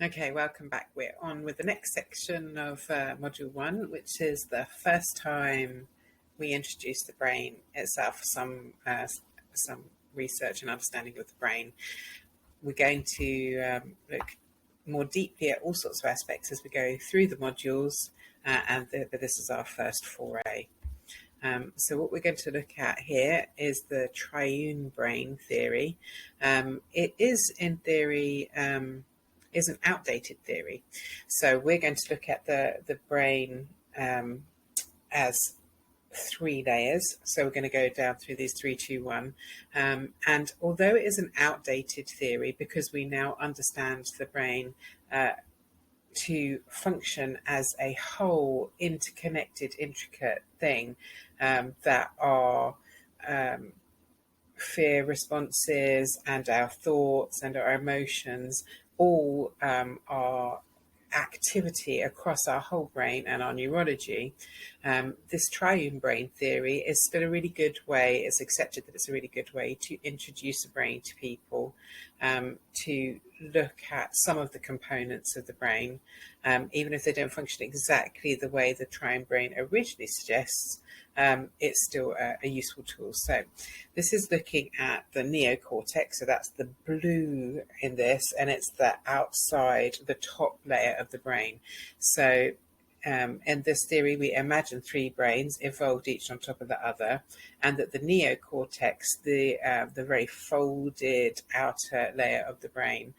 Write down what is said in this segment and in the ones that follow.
Okay, welcome back. We're on with the next section of Module 1, which is the first time we introduce the brain itself, some research and understanding of the brain. We're going to look more deeply at all sorts of aspects as we go through the modules, but this is our first foray. So what we're going to look at here is the triune brain theory. It is, in theory, is an outdated theory. So we're going to look at the brain as three layers. So we're going to go down through these 3, 2, 1. And although it is an outdated theory, because we now understand the brain to function as a whole, interconnected, intricate thing, that are fear responses and our thoughts and our emotions all are activity across our whole brain and our neurology. This triune brain theory is still a really good way, it's accepted that it's a really good way to introduce the brain to people, to look at some of the components of the brain, even if they don't function exactly the way the triune brain originally suggests. It's still a useful tool. So this is looking at the neocortex, so that's the blue in this, and it's the outside, the top layer of the brain. So in this theory, we imagine 3 brains evolved each on top of the other, and that the neocortex, the very folded outer layer of the brain,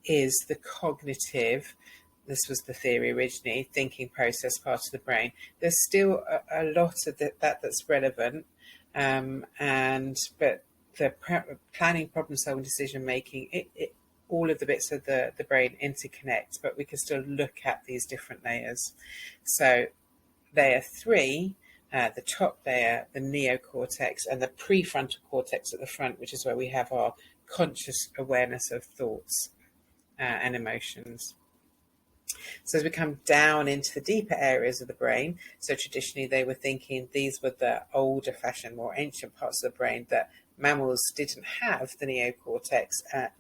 is the cognitive, this was the theory originally, thinking process part of the brain. There's still a lot of that's relevant, but the planning, problem solving, decision making, all of the bits of the brain interconnect, but we can still look at these different layers. So layer 3, the top layer, the neocortex, and the prefrontal cortex at the front, which is where we have our conscious awareness of thoughts and emotions. So as we come down into the deeper areas of the brain, so traditionally they were thinking these were the older fashioned, more ancient parts of the brain, that mammals didn't have the neocortex.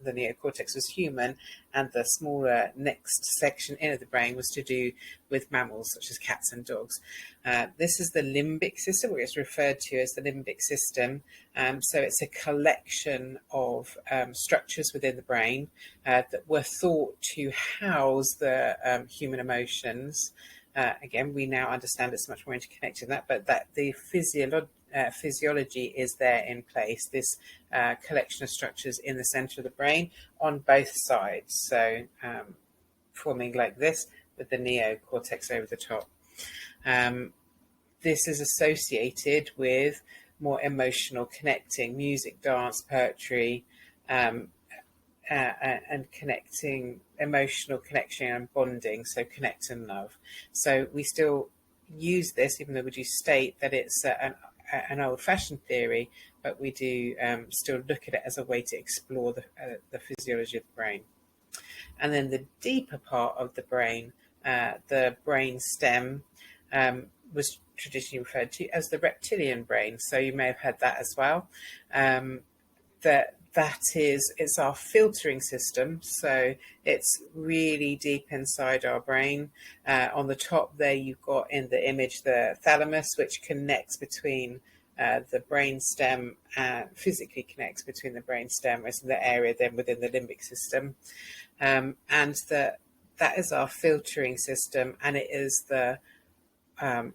The neocortex was human, and the smaller next section in the brain was to do with mammals such as cats and dogs. This is the limbic system, or it's referred to as the limbic system. So it's a collection of structures within the brain that were thought to house the human emotions. Again, we now understand it's much more interconnected than that, but that the physiology is there in place, this collection of structures in the center of the brain on both sides. So forming like this with the neocortex over the top. This is associated with more emotional connecting, music, dance, poetry, and connecting, emotional connection and bonding, so connect and love. So we still use this, even though we do state that it's an old-fashioned theory, but we do still look at it as a way to explore the physiology of the brain. And then the deeper part of the brain, the brain stem, was traditionally referred to as the reptilian brain. So you may have heard that as well. It's our filtering system. So it's really deep inside our brain. On the top there, you've got in the image the thalamus, which connects between the brain stem, physically connects between the brain stem, which is the area then within the limbic system. And that is our filtering system, and it is the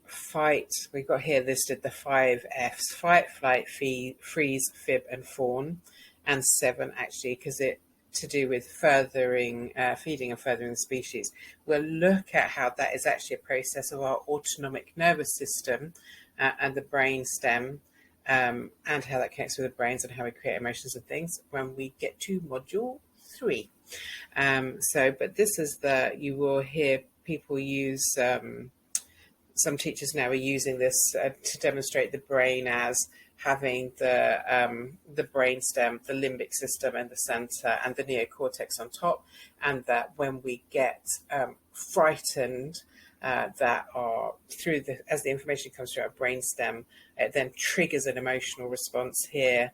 fight. We've got here listed the 5 Fs: fight, flight, freeze, fib, and fawn, and 7 actually, because it to do with furthering, feeding and furthering the species. We'll look at how that is actually a process of our autonomic nervous system and the brain stem, and how that connects with the brains and how we create emotions and things when we get to module 3. But this is you will hear people use, some teachers now are using this to demonstrate the brain as having the brain stem, the limbic system in the center, and the neocortex on top, and that when we get frightened, that are as the information comes through our brain stem, it then triggers an emotional response here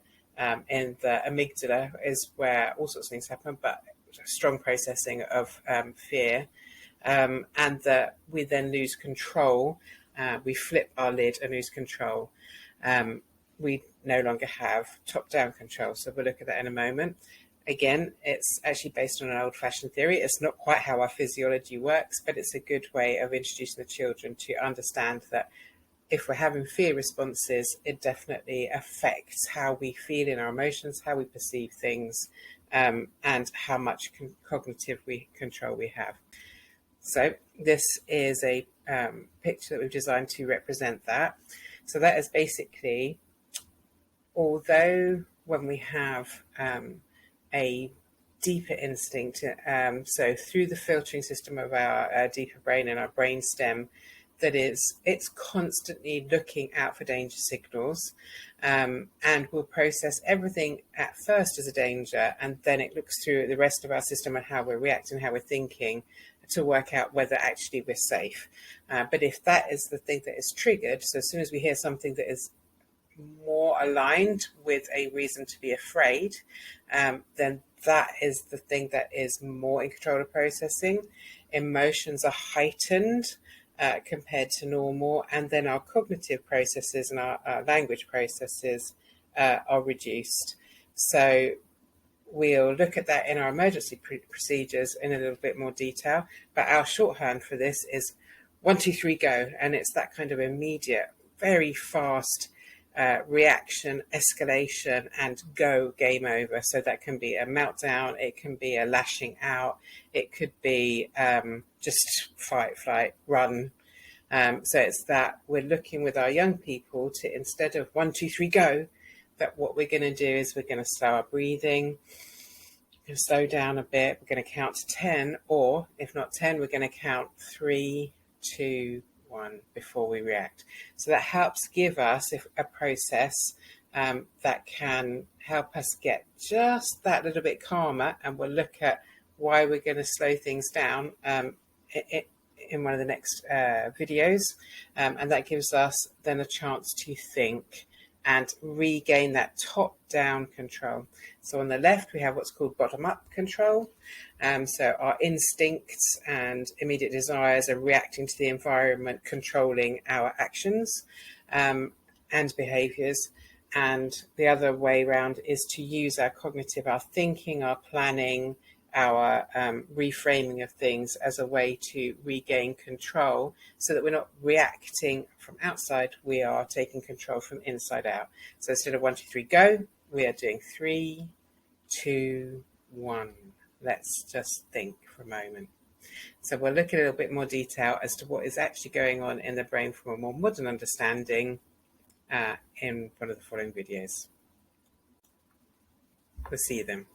in the amygdala, is where all sorts of things happen, but strong processing of fear, and that we then lose control. We flip our lid and lose control. We no longer have top-down control. So we'll look at that in a moment. Again, it's actually based on an old-fashioned theory. It's not quite how our physiology works, but it's a good way of introducing the children to understand that if we're having fear responses, it definitely affects how we feel in our emotions, how we perceive things, and how much cognitive control we have. So this is a picture that we've designed to represent that. So that is basically, although when we have a deeper instinct, so through the filtering system of our deeper brain and our brain stem, it's constantly looking out for danger signals, and will process everything at first as a danger, and then it looks through the rest of our system and how we're reacting, how we're thinking, to work out whether actually we're safe. But if that is the thing that is triggered, so as soon as we hear something that is more aligned with a reason to be afraid, then that is the thing that is more in control of processing. Emotions are heightened compared to normal, and then our cognitive processes and our language processes are reduced. So we'll look at that in our emergency procedures in a little bit more detail, but our shorthand for this is 1, 2, 3, go, and it's that kind of immediate, very fast reaction, escalation, and go, game over. So that can be a meltdown, it can be a lashing out, it could be just fight, flight, run. So it's that we're looking with our young people to, instead of 1, 2, 3, go, that what we're going to do is we're going to slow our breathing, we're going to slow down a bit, we're going to count to 10, or if not 10, we're going to count 3, 2, 1 before we react. So that helps give us a process that can help us get just that little bit calmer, and we'll look at why we're going to slow things down in one of the next videos, and that gives us then a chance to think and regain that top-down control. So on the left, we have what's called bottom-up control. So our instincts and immediate desires are reacting to the environment, controlling our actions and behaviours. And the other way around is to use our cognitive, our thinking, our planning, our reframing of things as a way to regain control, so that we're not reacting from outside, we are taking control from inside out. So instead of 1, 2, 3, go, we are doing 3, 2, 1. Let's just think for a moment. So we'll look at a little bit more detail as to what is actually going on in the brain from a more modern understanding in one of the following videos. We'll see you then.